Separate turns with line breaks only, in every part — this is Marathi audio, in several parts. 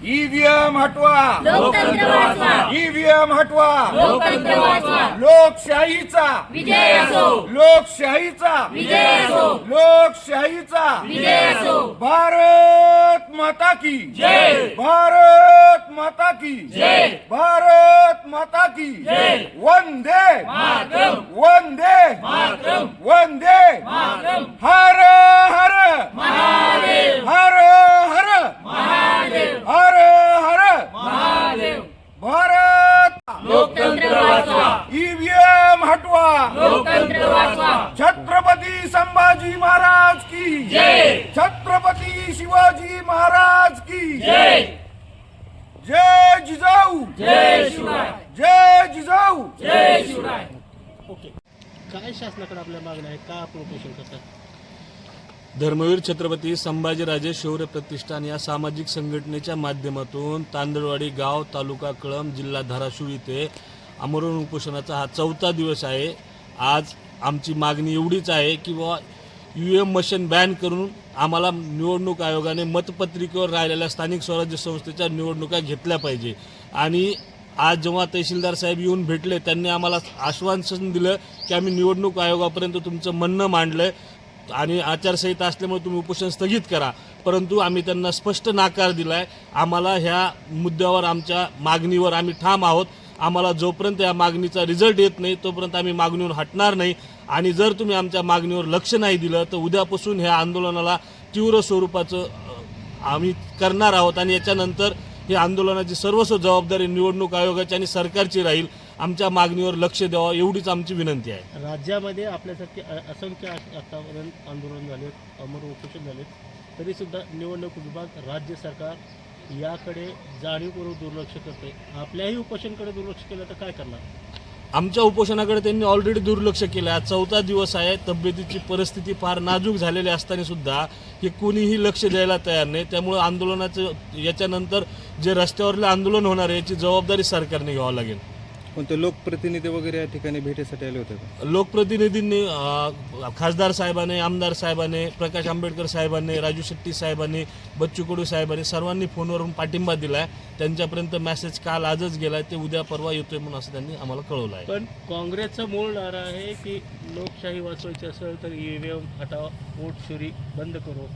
ईव्हीएम हटवा,
लोकतंत्र वाचवा,
ईव्हीएम हटवा,
लोकतंत्र वाचवा,
लोकशाहीचा
विजय असो,
लोकशाहीचा
विजय असो,
लोकशाहीचा
विजय असो।
भारत माता की
जय,
भारत माता की
जय,
भारत माता की
जय।
वंदे
मातरम,
वंदे
मातरम,
वंदे
मातरम।
हर हर
महादेव,
हर हर
महादेव,
हर हर
महादेव।
भारत
लोकतंत्र वाचवा,
ईव्हीएम हटवा,
लोकतंत्र वाचवा।
छत्रपती संभाजी महाराज की
जय,
छत्रपती शिवाजी महाराज की
जय,
जय जिजाऊ,
जय शिवराय,
जय जिजाऊ।
जय शिवराय।
काय शासनाकडे आपल्या मागण्या आहेत, का आपण उपोषण करतात?
धर्मवीर छत्रपती संभाजीराजे शौर्य प्रतिष्ठान या सामाजिक संघटनेच्या माध्यमातून तांदळवाडी गाव, तालुका कळंब, जिल्हा धाराशिव येथे आमरण उपोषणाचा हा 4था दिवस आहे। आज आमची मागणी एवढीच आहे की बाबा ईव्हीएम मशीन बॅन करून आम्हाला निवडणूक आयोगाने मतपत्रिकेवर राहिलेल्या स्थानिक स्वराज्य संस्थेच्या निवडणुका घेतल्या पाहिजे। आणि आज जेव्हा तहसीलदार साहेब येऊन भेटले, त्यांनी आम्हाला आश्वासन दिलं की आम्ही निवडणूक आयोगापर्यंत तुमचं म्हणणं मांडलं आणि आचारसंहिता असल्यामुळे तुम्ही उपोषण स्थगित करा, परंतु आम्ही त्यांना स्पष्ट नाकार दिला आहे। आम्हाला ह्या मुद्द्यावर, आमच्या मागणीवर आम्ही ठाम आहोत। आम्हाला जोपर्यंत या मागणीचा रिझल्ट येत नाही तोपर्यंत आम्ही मागणीवर हटणार नाही। आणि जर तुम्ही आमच्या मागणीवर लक्ष नाही दिलं तर उद्यापासून ह्या आंदोलनाला तीव्र स्वरूपाचं आम्ही करणार आहोत आणि याच्यानंतर ही आंदोलनाची सर्वस्व जबाबदारी निवडणूक आयोगाची आणि सरकारची राहील। आमच्या मागणीवर लक्ष द्यावं एवढीच आमची विनंती आहे।
राज्यामध्ये आपल्यासारखे असंख्य आतापर्यंत आंदोलन झाले, अमर उपोषण झाले, तरीसुद्धा निवडणूक विभाग, राज्य सरकार याकडे जाणीवपूर्वक दुर्लक्ष करते। आपल्याही उपोषणकडे दुर्लक्ष केलं तर काय करणार?
आमच्या उपोषणाकडे त्यांनी ऑलरेडी दुर्लक्ष केलं आहे। 4था दिवस आहे, तब्येतीची परिस्थिती फार नाजूक झालेली असताना सुद्धा हे कोणीही लक्ष द्यायला तयार नाही। त्यामुळे आंदोलनाचं याच्यानंतर जे रस्त्यावरलं आंदोलन होणार आहे याची जबाबदारी सरकारने घ्यावं लागेल।
कोणते लोकप्रतिनिधी वगैरे या ठिकाणी भेटीसाठी आले होते का?
लोकप्रतिनिधींनी खासदार साहेबांनी, आमदार साहेबांनी, प्रकाश आंबेडकर साहेबांनी, राजू शेट्टी साहेबांनी, बच्चू कडू साहेबांनी सर्वांनी फोनवरून पाठिंबा दिला आहे। त्यांच्यापर्यंत मेसेज काल आजच गेला आहे, ते उद्या परवा येतोय म्हणून असं त्यांनी आम्हाला कळवलं आहे।
पण काँग्रेसचा मूळ नारा आहे की लोकशाही वाचवायची असेल तर ईव्हीएम हटावा, वोट चोरी बंद करू।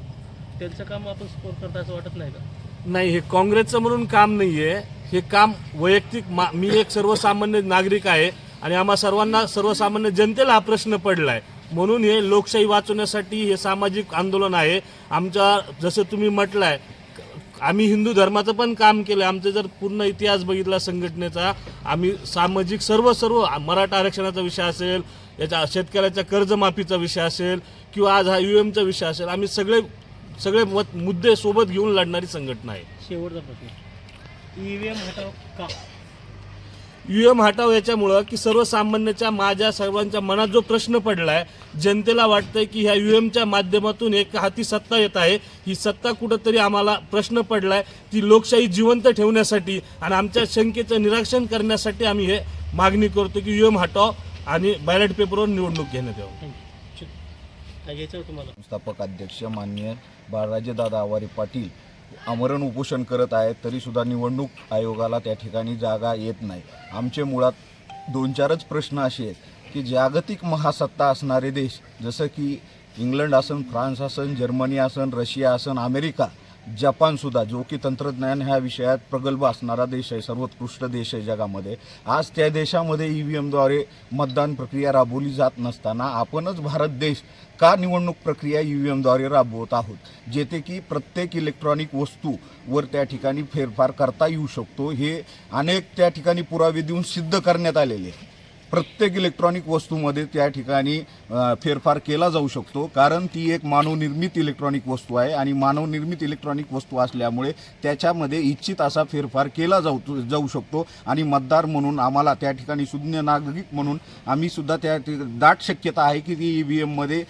त्यांचं काम आपण सपोर्ट करता असं वाटत नाही का? नाही,
हे काँग्रेसचं म्हणून काम नाही आहे, हे काम वैयक्तिक मी एक सर्वसामान्य नागरिक आहे आणि आम्हा सर्वांना, सर्वसामान्य जनतेला हा प्रश्न पडला आहे। म्हणून हे लोकशाही वाचवण्यासाठी हे सामाजिक आंदोलन आहे। आमच्या जसं तुम्ही म्हटलं आहे, आम्ही हिंदू धर्माचं पण काम केलं आहे। आमचा जर पूर्ण इतिहास बघितला संघटनेचा, आम्ही सामाजिक सर्व मराठा आरक्षणाचा विषय असेल, याच्या शेतकऱ्याच्या कर्जमाफीचा विषय असेल किंवा आज हा ईव्हीएमचा विषय असेल, आम्ही सगळे मुद्दे सोबत घेऊन लढणारी संघटना आहे।
शेवटचा प्रश्न, ईव्हीएम हटाव का?
ईव्हीएम हटाव याच्यामुळं की सर्वसामान्याच्या, माझ्या सर्वांच्या मनात जो प्रश्न पडला आहे, जनतेला वाटतंय की ह्या ईव्हीएमच्या माध्यमातून एक हाती सत्ता येत आहे। ही सत्ता कुठंतरी आम्हाला प्रश्न पडला आहे, ती लोकशाही जिवंत ठेवण्यासाठी आणि आमच्या शंकेचं निराकरण करण्यासाठी आम्ही हे मागणी करतो की ईव्हीएम हटाव आणि बॅलेट पेपरवर निवडणूक घेण्यात यावं।
काय घ्यायचं तुम्हाला?
संस्थापक अध्यक्ष माननीय बाळराजेदादा आवारे पाटील आमरण उपोषण करत आहेत, तरीसुद्धा निवडणूक आयोगाला त्या ठिकाणी जागा येत नाही। आमचे मुळात 2-4च प्रश्न असे आहेत की जागतिक महासत्ता असणारे देश जसं की इंग्लंड असन, फ्रान्स असन, जर्मनी असन, रशिया असन, अमेरिका, जपानसुद्धा, जो की तंत्रज्ञान ह्या विषयात प्रगल्भ असणारा देश आहे, सर्वोत्कृष्ट देश आहे जगामध्ये, आज त्या देशामध्ये ईव्हीएमद्वारे मतदान प्रक्रिया राबवली जात नसताना आपणच भारत देश का निवडणूक प्रक्रिया ईव्हीएमद्वारे राबवत आहोत, जेथे की प्रत्येक इलेक्ट्रॉनिक वस्तूवर त्या ठिकाणी फेरफार करता येऊ शकतो। हे अनेक त्या ठिकाणी पुरावे देऊन सिद्ध करण्यात आलेले आहे। प्रत्येक इलेक्ट्रॉनिक वस्तूमध्ये त्या ठिकाणी फेरफार केला जाऊ शकतो, कारण ती एक मानवनिर्मित इलेक्ट्रॉनिक वस्तू आहे आणि मानवनिर्मित इलेक्ट्रॉनिक वस्तू असल्यामुळे त्याच्यामध्ये इच्छित असा फेरफार केला जाऊ शकतो। आणि मतदार म्हणून आम्हाला त्या ठिकाणी सुज्ञ नागरिक म्हणून आम्ही सुद्धा त्या दाट शक्यता आहे की ती ईव्हीएममध्ये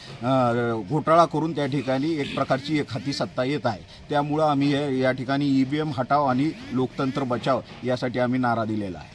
घोटाळा करून त्या ठिकाणी एक प्रकारची एक हाती सत्ता येत आहे। त्यामुळं आम्ही या ठिकाणी ईव्हीएम हटाव आणि लोकतंत्र बचाव यासाठी आम्ही नारा दिलेला आहे।